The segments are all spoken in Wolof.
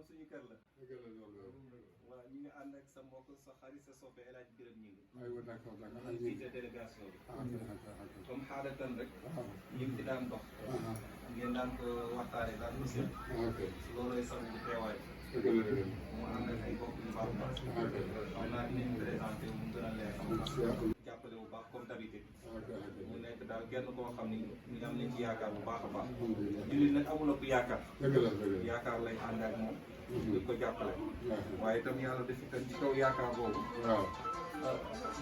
suñu kër la. waaw ñu ngi ànd ak sa mbokk sa xarit sa soppe El Hadj Birame Gningue. aywa d'accord d'accord ñu ngi jiite délégation bi. comme xaadatan rek. ñu ngi ci daan dox. ngeen daan ko waxtaanee daan ko seet. loolooy sax bu teewaay. mu ànd ak ay mbokk yu baax a baax. xam naa dinañ présenté mu gën a leer xam jàppale bu baax comme d'habitude. mu nekk daal kenn koo xam ni ñu am nañ ci yaakaar bu baax a baax. jullit nag amul ak yaakaar. yaakaar lañ ànd ak moom. di ko jàppale. waaye itam yàlla def itam ci kaw yaakaar boobu.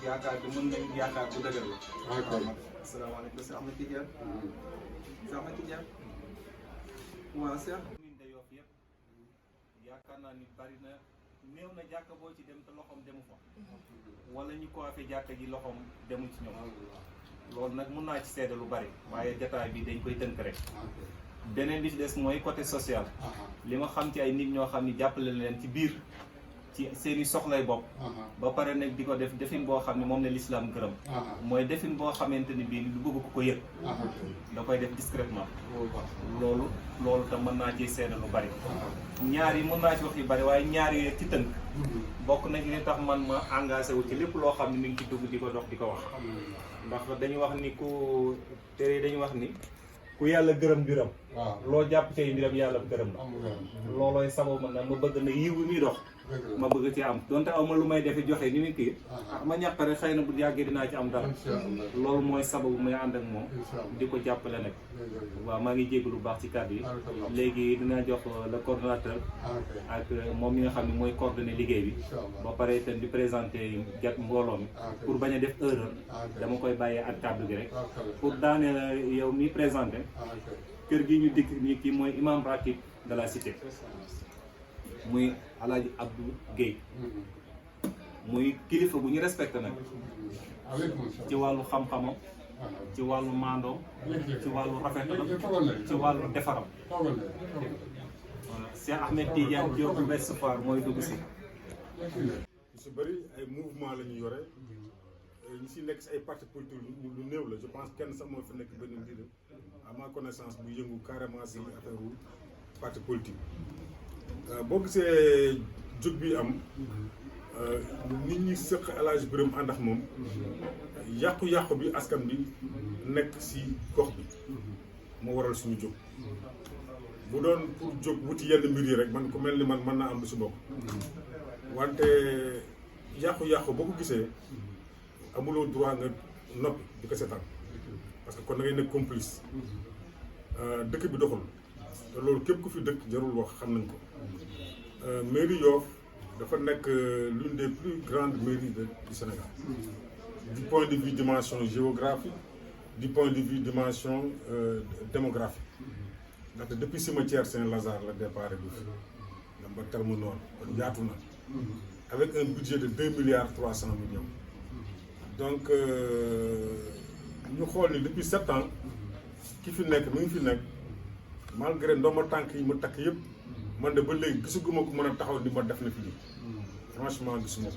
yaakaar bi mën nañ yaakaar bu dëgër la. asalaamaaleykum si Ahmed Tidiane. si Ahmed Tidiane. waaw Cheikh. commune de Yoff yëpp yaakaar naa ni bari na néew na jàkka boo ci dem te loxoom demu fa. wala ñu ko afee jàkka ji loxoom demul ci ñoom. loolu nag mun naa ci seede lu bari. waaye jotaay bi dañ koy tënk rek. beneen bi ci des mooy côté social. li ma xam ci ay nit ñoo xam ni jàppale leen ci biir ci seeni soxlay bopp. ba pare nag di ko def defin boo xam ne moom la lislaam gërëm. mooy defin boo xamante ni bii lu bëgg ko ko yëg. da koy def discrètement. loolu tam mën naa ci seede lu bari. ñaar yi mën naa ci wax yu bari waaye ñaar yi ci tënk. bokk na ci li tax man ma engagé wu ci lépp loo xam ne mi ngi ci dugg di ko dox di ko wax. ndax dañuy wax ni dañuy wax ni. ku yàlla gërëm mbiram. loo jàpp ci mbiram yàlla gërëm la. loolooy sababu man ma bëgg na yiw bi muy dox. ma bëgg ci am donte aw ma lu may defi joxe ni muy kii. ma ñàkk rek xëy na bu yàggee dinaa ci am dara. loolu mooy sababu may ànd ak moom. di ko jàppale nag. waaw maa ngi jégg lu baax ci kàddu yi. léegi dinaa jox le coordonnateur. ak moom mi nga xam ne mooy coordonné liggéey bi. ba pare itam di présenté jat mbooloo mi. pour bañ a def erreur. dama koy bàyyee ak kàddu gi rek. pour daaneel yow mi présenté. kër gi ñu dikk nii kii mooy imam ratib de la cité. muy Alaaji Abdou Guèye. muy kilifa bu ñu respecté nag. ci wàllu xam-xamam. ci wàllu maandoom. ci wàllu rafetalam. ci wàllu defaram. voilà Cheikh Ahmed Tidiane Diop Ouest Foire mooy dugg si. ñu si bëri ay mouvement la ñu yore. ñu si nekk si ay parti politique lu néew la je pense kenn sax moo fi nekk benn mbir à ma connaissance bu yëngu carrément si affaire wu parti politique. boo gisee jóg bi am nit ñi sëq El Hadj Birame ànd ak moom yàqu-yàqu bi askan bi nekk si gox bi moo waral suñu jóg. bu doon pour jóg wuti yenn mbir yi rek man ku mel ni man mën naa am lu si bokk. wante yàqu-yàqu boo ko gisee. amuloo droit nga noppi di ko seetaan parce que kon da ngay nekk complice dëkk bi doxul te loolu képp ku fi dëkk jarul wax xam nañ ko. mairie Yoff dafa nekk l'une des plus grandes mairies du Sénégal du point de vue dimension géographique du point de vue dimension démographique ndaxte depuis cimetière Saint-Lazare la départ bi fi dem ba terme nord kon yaatu na avec un budget de 2,3 milliards. donc ñu xool ni depuis 7 ans ki fi nekk mi ngi fi nekk malgré ndooma tànk yi ma takk yëpp man de ba léegi gisuguma ko mën a taxaw ni ma def na fi nii franchement gisuma ko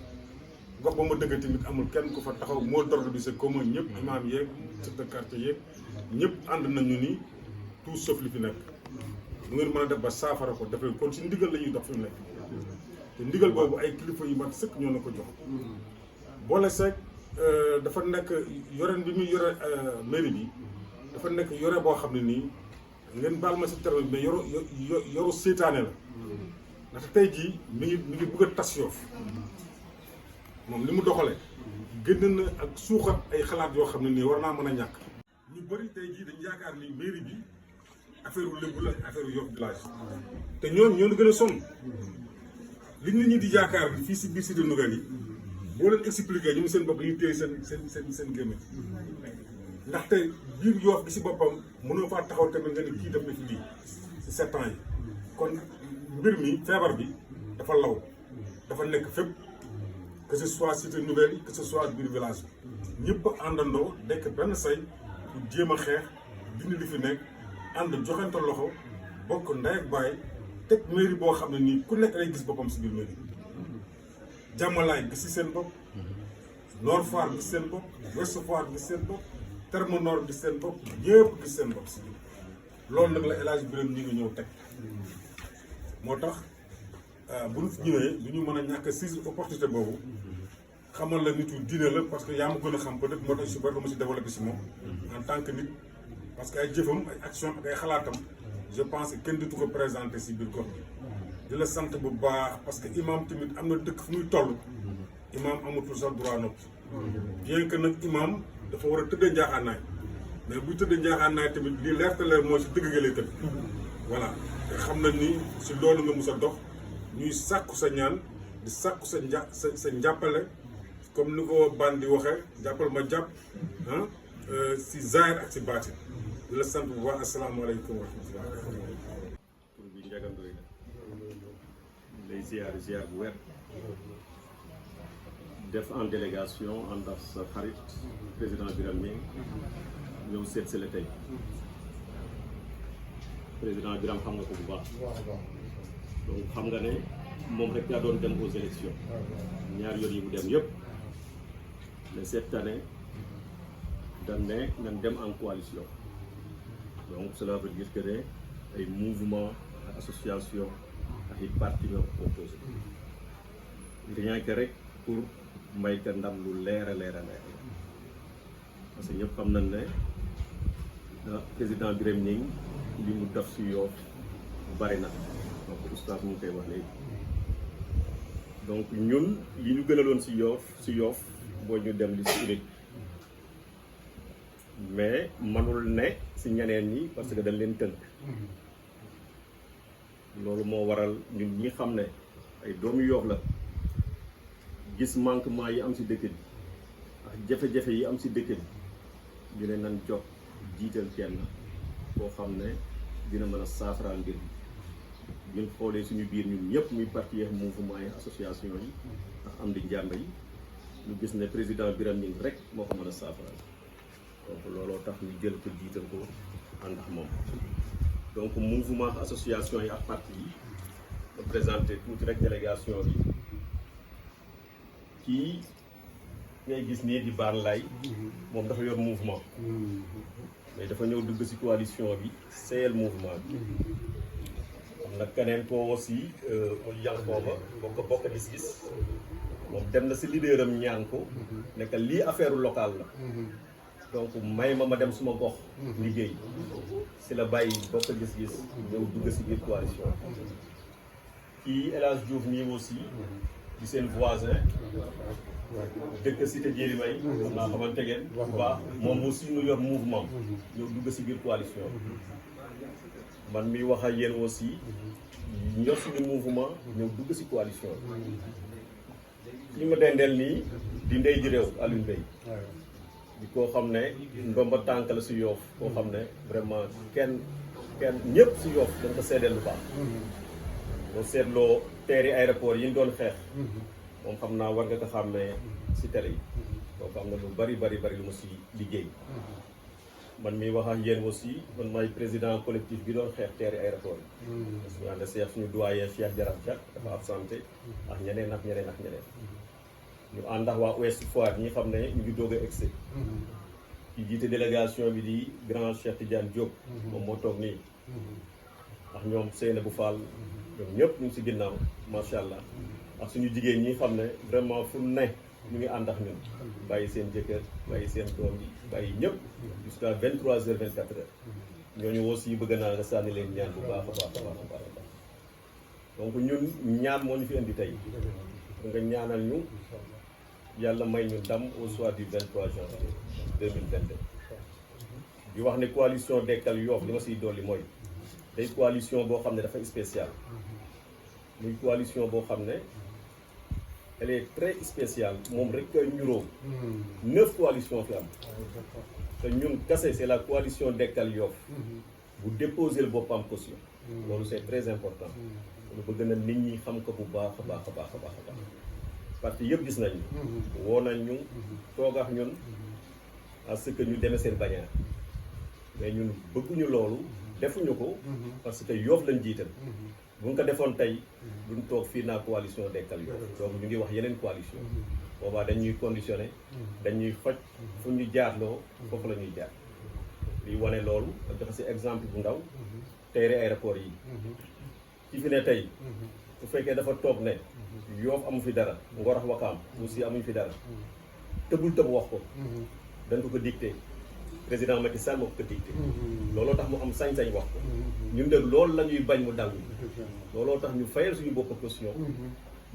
gox ba ma dëgg tamit amul kenn ku fa taxaw moo d'ordre bi c'est commun ñëpp imaam yeeg chef de quartier yeeg ñëpp ànd nañu ni tout sauf li fi nekk mu ngeen mën a def ba saafara ko def leen kon si ndigal la ñuy dox fi mu nekk te ndigal boobu ay kilifa yu mat sëkk ñoo na ko jox boole seeg dafa nekk yoreen bi muy yore mairie bi dafa nekk yore boo xam ne nii ngeen baal ma si terme bi mais yoru seytaane la ndaxte tey jii mi ngi bëgg a tas Yoff moom li mu doxalee gën na ak suuxat ay xalaat yoo xam ne nii war naa mën a ñàkk. ñu bëri tey jii dañu yaakaar ni mairie bi affaire u lébu la affaire u Yoff village te ñoo gën a sonn li nit ñi di yaakaar fii si biir cité nouvelle yi boo leen expliqué ñu seen bopp dañuy téye seen gémmiñ ndaxte biir Yoff gi si boppam mënoo faa taxaw tamit nga ni kii def na fi lii si 7 ans yi kon mbir mi feebar bi dafa law dafa nekk fépp que ce soit cité nouvelle que ce soit biir village bi ñëpp àndandoo nekk benn say pour jéem a xeex dindi li fi nekk ànd joxante loxo bokk ndey ak baay teg mairie boo xam ne nii ku nekk day gis boppam si biir mairie Jàmmalaay gis si seen bopp Nord Foire gis seen bopp Ouest Foire gis seen bopp Terme Nord gis seen bopp ñëpp gis seen bopp si biir loolu nag la El Hadj Birame ñi ngi ñëw teg moo tax bu ñu fi ñëwee du ñu mën a ñàkk a saisir opportunité boobu xamal la nitu diine la parce que yaa ma gën a xam peut-être moo tax si bari ma si développé si moom en tant que nit parce que ay jëfam ay action ak ay xalaatam je pense que kenn dutu ko présenté si biir gox bi di la sant bu baax parce que imam tamit am na dëkk fu muy toll imam amatul sax droit noppi bien que nag imam dafa war a tëddee njaaxaanaay mais buy tëddee njaaxaanaay tamit lii leerte leer mooy si dëgg nga lay tëdd voilà te xam na ni si loolu nga mus a dox ñuy sàkku sa ñaan di sàkku sa njàppale comme ni ko bandi waxee jàppal ma jàpp si zaahir ak si baatin di la sant bu baax asalaamaaleykum wa rahmatulah. tur bi Ndiaga Ndoye la lay ziar bu wér def en délégation ànd ak sa xarit président Birame Gningue ñëw seet si la tey président Birame xam nga ko bu baax donc xam nga ne moom rek yaa doon dem aux élections ñaar yoon yi mu dem yëpp mais cette année dañ ne nañ dem en coalition donc cela veut dire que ne ay mouvement ak association ak i parti ñoo ko proposé rien que rek pour may ka ndam lu leer a leer parce que ñëpp xam nañ ne président Birame Gningue li mu def si Yoff bari na donc oustaz mu ngi koy wax léegi donc ñun li ñu gënaloon si Yoff boo ñu dem li si unique mais manul ne si ñeneen ñi parce que dañ leen tënk loolu moo waral ñun ñi xam ne ay doomu Yoff la gis manquement yi am si dëkk bi ak jafe-jafe yi am si dëkk bi ñu ne nan jot jiital kenn boo xam ne dina mën a saafaraal mbir bi ñun xoolee suñu biir ñun ñëpp muy parti yeex mouvement yi association yi ak am di njàmb yi ñu gis ne président Birame Gningue rek moo ko mën a saafaraal donc looloo tax ñu jël ko jiital ko ànd ak moom donc mouvement association yi ak parti yi nga présenté tuuti rek délégation bi kii ngay gis nii di baan lay moom dafa yor mouvement mais dafa ñëw dugg ci coalition bi seyal mouvement bi am na keneen ko aussi muy Yankooba bokk gis-gis moom dem na ci leaderam ñaan ko ne que lii affaire locale la donc may ma dem suma gox liggéey ci la bàyyi bokk gis-gis ñëw dugg ci biir coalition kii El Hadj Diouf nii aussi di seen voisin dëkk cité Djily May xam naa xamante ngeen bu baax moom aussi mu yor mouvement ñëw dugg ci biir coalition man mi wax ak yéen aussi ñor suñu mouvement ñëw dugg ci coalition li ma dendeel nii di ndey ji réew Alioune Mbaye di koo xam ne ndomba tànk la ci Yoff koo xam ne vraiment kenn ñëpp ci Yoff dañ ko seedeel lu baax boo seetloo teeri aéroport yi ñu doon xeex moom xam naa war nga ko xàmmee ci télé yi donc am na lu bari lu ma ci liggéey man mi wax ak yéen aussi man maay président collectif bi doon xeex teeri aéroport yi parce que ànd seex suñu doyen Cheikh Jaraf Dia dafa absenté ak ñeneen ñu ànd ak waa Ouest Foire ñi xam ne ñu ngi doog a egsi ci jiite délégation bi di grand Cheikh Tidiane Diop moom moo toog nii ak ñoom Seynabou Fall ñoom ñëpp ñu ngi ci ginnaaw macha allah ak suñu jigéen ñi xam ne vraiment fu ne ñu ngi ànd ak ñun bàyyi seen jëkkër bàyyi seen doom yi bàyyi ñëpp jusqu'à 23h 24h ñooñu aussi bëgg naa nga sànni leen ñaan bu baax a baax donc ñun ñaan moo ñu fi indi tey nga ñaanal ñu yàlla may ñu ndam au soir du 23 janvier 2022 di wax ne coalition Dekkal Yoff li ma siy dolli mooy day coalition boo xam ne dafa spécial muy coalition boo xam ne elle est très spéciale moom rek koy ñuroo 9 coalitions fi am te ñun kase c'est la coalition Dekkal Yoff bu déposer le boppam caution loolu c'est très important lu bëgg na nit ñi xam ko bu baax a baax a baax a baax a baax parti yëpp gis nañ woo nañ ñu toogax ñun à ce que ñu demee seen bannière mais ñun bëgguñu loolu defuñu ko parce que Yoff lañ jiital bu ñu ko defoon tey duñ toog fii naa coalition Dekkal Yoff donc ñu ngi wax yeneen coalition boobaa dañuy conditionné dañuy faj fu ñu jaarloo foofu la ñuy jaar li wane loolu ak joxe si exemple bu ndaw teere aéroport yi ci fi ne tey su fekkee dafa toog ne Yoff amu fi dara Ngor ak Wakaam aussi amuñu fi dara tëbul tëb wax ko dañ ko dicté président Macky Sall moo ko dicté looloo tax mu am sañ-sañ wax ko ñun de loolu la ñuy bañ mu dal looloo tax ñu fayal suñu bopp caution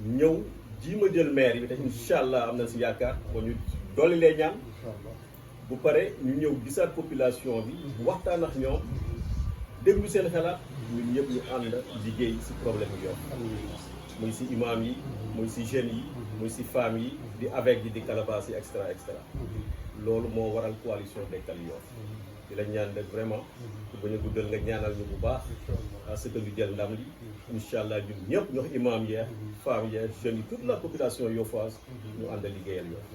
ñëw ji ma jël maire yi te incha allah am nañ si yaakaar ba ñu dolli lee ñaan bu pare ñu ñëw gisaat population bi waxtaan ak ñoom déglu seen xalaat ñun ñëpp ñu ànd liggéey si problème yu Yoff muy si imam yi muy si jeunes yi muy si femmes yi di avec yi di calebasse yi extra extra loolu moo waral coalition Dekkal Yoff di la ñaan nag vraiment pour bañ a guddal nga ñaanal ñu bu baax à ce que ñu jël ndam li incha allah ñun ñëpp ñox imam yeex femmes yeex jeunes yi toute la population yoffoise ñu ànd liggéeyal Yoff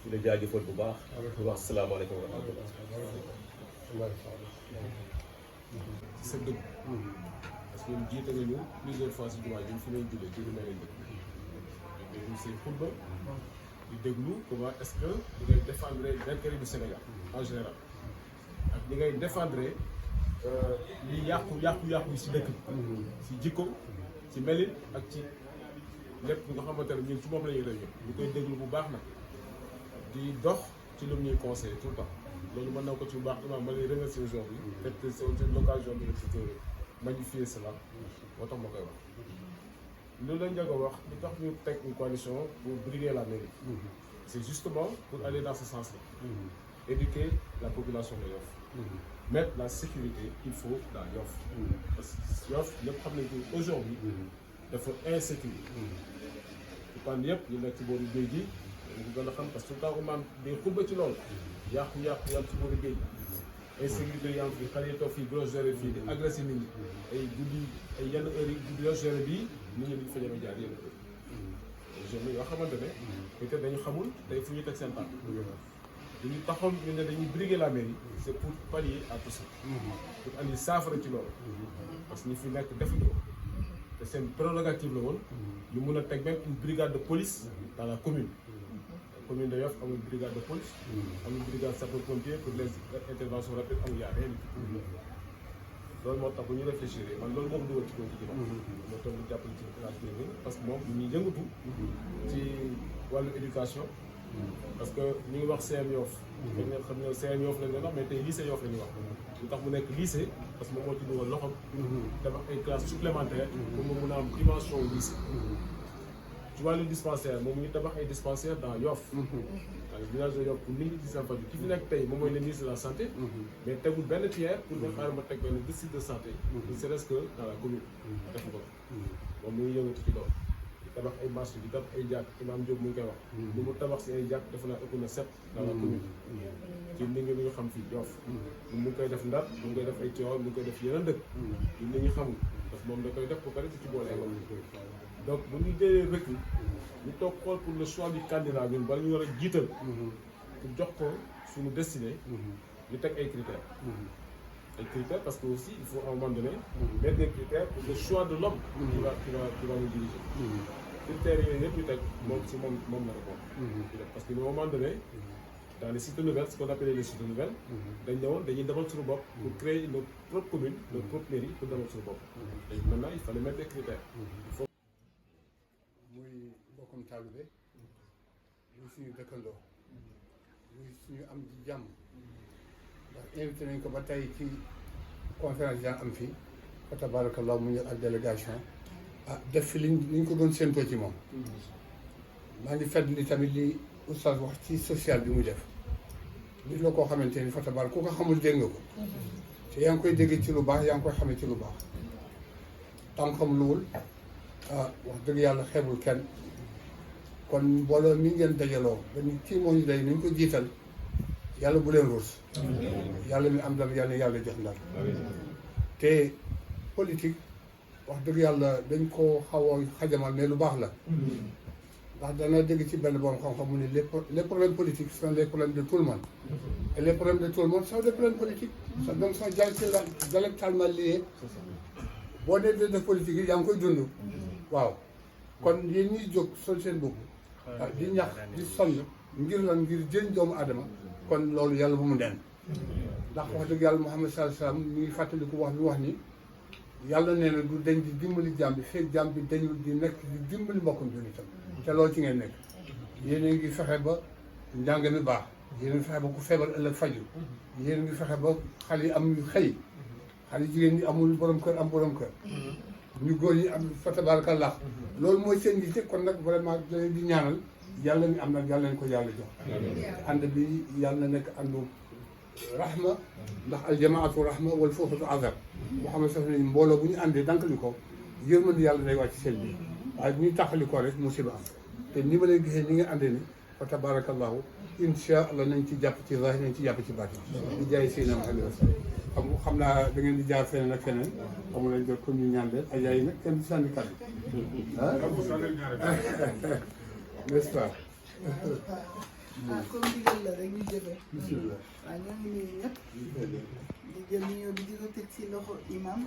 di la jaajëfal bu baax di wax salaamaaleykum wa rahmatullah ci sa dëgg parce que ñun jiite nga ñu plusieurs fois si jumaa ji fi leen jullee ci lu mel ni dëkk di déglu say xutba di déglu comment est-ce que di ngay défendre l'intérêt du Sénégal en général ak di ngay défendre li yàqu yi si dëkk bi si jikko ci melin ak ci lépp nga xamante ne ñun ci moom la ñuy réunion ñu koy déglu bu baax nag di dox ci lu ñuy conseillé tout le temps loolu mën na ko ci bu baax imam ma lay remercier aujourd'hui peut-être c'est l'occasion de magnifier cela moo tax ma koy wax loolu la njëkk a wax li tax ñu teg une coalition pour briguer la mairie c'est justement pour aller dans ce sens-là éduquer la population de Yoff mettre la sécurité qu'il faut dans Yoff parce que Yoff ñëpp xam nañ ko aujourd'hui dafa insécurité su pan yëpp ñu nekk ci booru géej gi ñu gën a xam parce que tout le temps man day xubba ci loolu yàqu-yàqu yàlla ci booru géej insécurité yi am fii xale yi toog fii grosse géré fii di agressé nit ñi ay guddi ay yenn heures yi guddi grosse géré bii nit ñi dañu fa ñeme jaar yenn heures jeunes yoo xamante ne peut-être dañu xamul tey fu ñu teg seen tànk dañu taxoon ñu ne dañuy briguer la mairie c'est pour pallier à tout ça pour andi saafara ci loolu parce que ñi fi nekk defuñu ko te seen prérogative la woon ñu mun a teg même une brigade de police dans la commune de Yoff amul brigade de police amul brigade sapeur-pompier pour les interventions rapides amul yaa rien loolu moo tax bu ñu réfléchir man loolu moo ko dugal ci kaw ci ginnaaw moo tax ñu jàppale ci classe bi parce que moom ñu ñuy yëngatu ci wàllu éducation parce que ñu ngi wax CM Yoff dañ ne xam ne CM Yoff lañ leen wax mais tey lycée Yoff la ñuy wax lu tax mu nekk lycée parce que moom moo ci dugal loxom dafa ay classes supplémentaires pour mu mun a am dimension lycée ci wàllu dispensaire moom ñu tabax ay dispensaire dans Yoff dans le village de Yoff pour nit ñi ci seen faju ki fi nekk tey moom mooy le ministre de la santé mais tegul benn pierre pour nga xaaral ma teg benn district de santé ne serait-ce que dans la commune def ko moom mu ngi yëngatu ci loolu di tabax ay marché di tabax ay jàkk Imam Diop mu ngi koy wax lu mu tabax si ay jàkk defe naa ëpp na 7 dans la commune ci nit ñi ñu xam fii Yoff mu ngi koy def Ndar mu ngi koy def ay Tivaouane mu ngi koy def yeneen dëkk ñun nit ñi xamul parce que moom da koy def ba pare ci boole donc bu ñu jëlee recul ñu toog xool pour le choix du candidat ñun bala ñu war a jiital pour jox ko suñu destinée ñu teg ay critères parce que aussi il faut à un moment donné mettre des critères pour le choix de l'homme qui va nous diriger critères yooyu yëpp ñu teg moom si moom la répondre parce que à un moment donné dans les cités nouvelles ce qu'on appelle les cités nouvelles dañ ne woon dañuy demal suñu bopp pour créer notre propre commune notre propre mairie pour demal suñu bopp et maintenant il fallait mettre des critères mbokkum taalibe muy suñu dëkkandoo muy suñu am di jàmm ndax invité nañ ko ba tey ci conférence yaa am fii fa tabarakallah mu ñëw ak délégation def fi liñ ko doon séentoo ci moom maa ngi fedd li tamit li oustaz wax ci social bi muy def nit la koo xamante ni fa tabarak ku ko xamul dégg nga ko te yaa ngi koy dégg ci lu baax yaa ngi koy xamee ci lu baax tànkam luwul wax dëgg yàlla xeebul kenn kon mbooloo mi ngeen dajaloo ba ni kii moo ñu day nañ ko jiital yàlla bu leen ruus yàlla mi am ndam yàlla jox ndam te politique wax dëgg yàlla dañ ko xaw a xajamal mais lu baax la ndax dana dégg ci benn borom xam-xam mu ne les problèmes politiques sont les problèmes de tout le monde et les problèmes de tout le monde sont des problèmes politiques donc sont dialectalement liés boo dee def politique yi yaa ngi koy dund waaw kon yéen ñuy jóg sol seen bopp di ñax di sonn ngir lan ngir jëriñ doomu aadama kon loolu yàlla bu mu neen ndax wax dëgg yàlla Muhammad sallallahu alayhi wasallam mi ngi fàttaliku wax ni yàlla nee na du dañ di dimbali jàmm bi fekk jàmm bi dañu di nekk di dimbali mbokkum jullitam te loolu ci ngeen nekk yéen a ngi fexe ba njàng mi baax yéen a ngi fexe ba ku feebar ëllëg faju yéen a ngi fexe ba xale yi am xëy xale jigéen ñi amul borom kër am borom kër ñu góor ñi am fa tabarakallah loolu mooy seen yitte kon nag vraiment da leen di ñaanal yàlla mi am nag yàlla leen ko yàlla jox ànd bi yàlla na nekk àndu rahma ndax aljamaatu rahma wal fawqatu azab boo xam ne sax nañ mbooloo bu ñu àndee dankali ko yërmande yàlla day wàcc seen bi waaye bu ñu taxali ko rek musiba am te ni ma leen gisee ni nga àndee ni fa tabarakallahu insha allah nañ ci jàpp ci zahir nañ ci jàpp ci baatin di jaay Seydina Muhammad xam naa da ngeen di jaar feneen ak feneen xamu leen jot comme ñu ñaan leen ay yaay nag kenn du sànni kàddu n'est-ce pas comme digal la rek ñu jëfee waaw ñoo ngi nuyu ñëpp di jël ñëw di ko teg ci loxo imam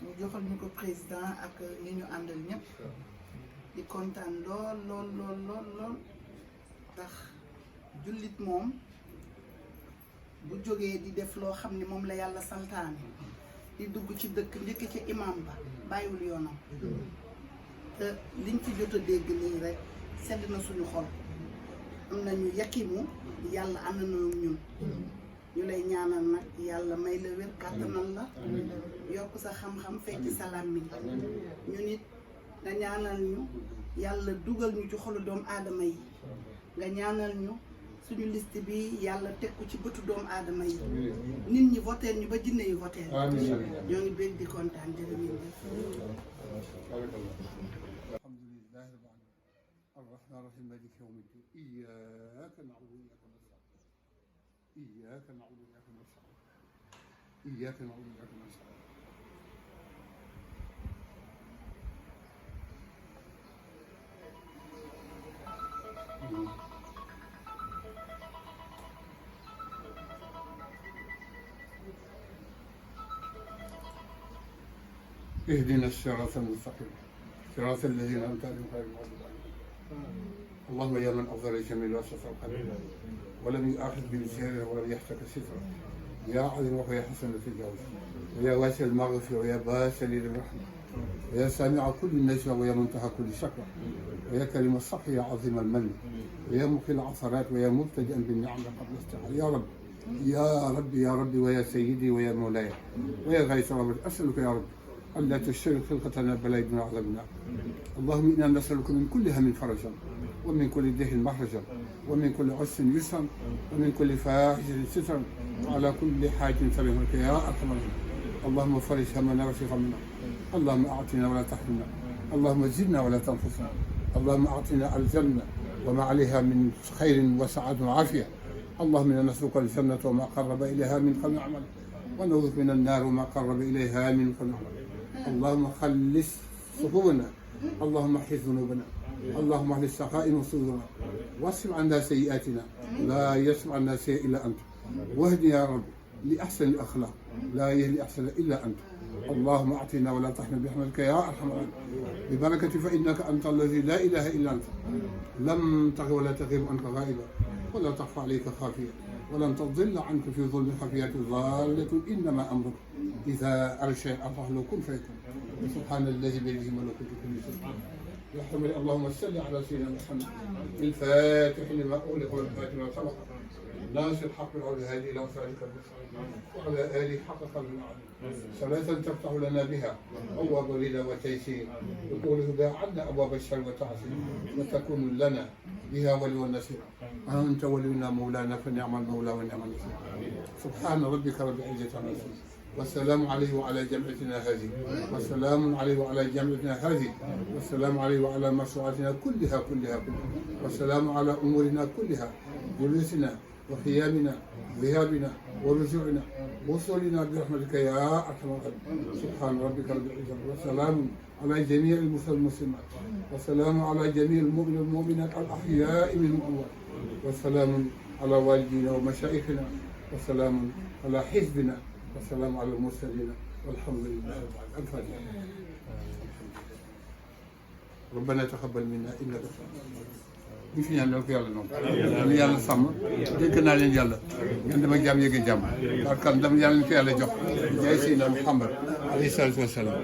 mu joxal ñu ko président ak ñi ñu àndal ñëpp di kontaan lool ndax jullit moom bu jógee di def loo xam ne moom la yàlla santaane di dugg ci dëkk njëkk ci imam ba bàyyiwul yoonam te liñ fi jot a dégg nii rek sedd na suñu xol am nañu yakimu yàlla ànd na ñun ñu lay ñaanal nag yàlla may la wér kàttanal la yokk sa xam-xam fekk sa làmmiñ ñu nit nga ñaanal ñu yàlla dugal ñu ci xolu doomu aadama yi nga ñaanal ñu suñu liste bi yàlla teg ko ci bëtu doomu aadama yi nit ñi voteel ñu ba jinne yi voteel ñoo ngi bëgg di kontaan jërë ngeen jëf الرحمن الرحيم مالك يوم الدين إياك نعبد وإياك نستعين إياك نعبد وإياك نستعين إياك نعبد وإياك نستعين اهدنا الصراط المستقيم صراط الذين أنعمت عليهم غير المغضوب عليهم اللهم يا من أفضل الجميل وأشرف الخليل ولم يؤاخذ بمسيره ولم يحتك ستره يا عظيم ويا حسن في الجوز ويا واسع المغفرة ويا باسل الرحمة ويا سامع كل النجوى ويا منتهى كل شكوى ويا كريم الصح يا عظيم المن ويا مقيل العثرات ويا مبتدئا بالنعمة قبل استحى يا رب يا رب يا رب ويا سيدي ويا مولاي ويا غيث رب أسألك يا رب ألا تشترك خلقتنا بلا ابن عذابنا اللهم إنا نسألك من كل هم فرجا ومن كل دهن مخرجا ومن كل عسر يسرا ومن كل فاحشة سترا وعلى كل حاجة سبحانك يا أرحم الراحمين اللهم فرج همنا وشف منا اللهم أعطنا ولا تحرمنا اللهم زدنا ولا تنقصنا اللهم أعطنا الجنة وما عليها من خير وسعادة وعافية اللهم إنا نسألك الجنة وما قرب إليها من قول وعمل ونعوذ من النار وما قرب إليها من قول وعمل اللهم خلص صفوفنا اللهم احفظ ذنوبنا اللهم اهل السخائم وصدورنا واصرف عنا سيئاتنا لا يصرف عنا شيء الا انت واهدنا يا رب لاحسن الاخلاق لا يهدي احسن الا انت اللهم اعطنا ولا تحرمنا برحمتك يا ارحم الراحمين ببركة فانك انت الذي لا اله الا انت لم تغب ولا تغيب عنك غائبا ولا تخفى عليك خافيا ولن تضل عنك في ظلم خفيات ضالة انما امرك اذا ارشد الله له كن فيكون سبحان الذي بيده ملكوت كل شيء يحمل اللهم صل على سيدنا محمد الفاتح لما أغلق والفاتح لما سبق ناصر الحق بالعود هذه إلى صراطك المستقيم وعلى آله حق قدر العظيم صلاة تفتح لنا بها أبواب رضا وتيسير وتغلق بها عنا أبواب الشر والتعسير وتكون لنا بها ولي والنصير أنت ولينا مولانا فنعم المولى ونعم النصير سبحان ربك رب العزة عما يصفون والسلام عليه وعلى جمعتنا هذه والسلام عليه وعلى جمعتنا هذه والسلام عليه وعلى مشروعاتنا كلها والسلام على أمورنا كلها جلوسنا وقيامنا ذهابنا ورجوعنا وصولنا برحمتك يا أرحم الراحمين سبحان ربك رب العزة والسلام على جميع المسلمات والسلام على جميع المؤمنين والمؤمنات الأحياء منهم الأموات والسلام على والدينا ومشايخنا والسلام على حزبنا والسلام على المرسلين والحمد لله رب العالمين. الفاتحة. ربنا تقبل منا إنك ñu fi ñaan loolu ko yàlla noonu yàlla sàmm dégg naa leen yàlla ngeen dama jàmm yéegi jàmm barkam dama yàlla ñu ko yàlla jox jaay Seydina Muhammad alayhi salaatu wa salaam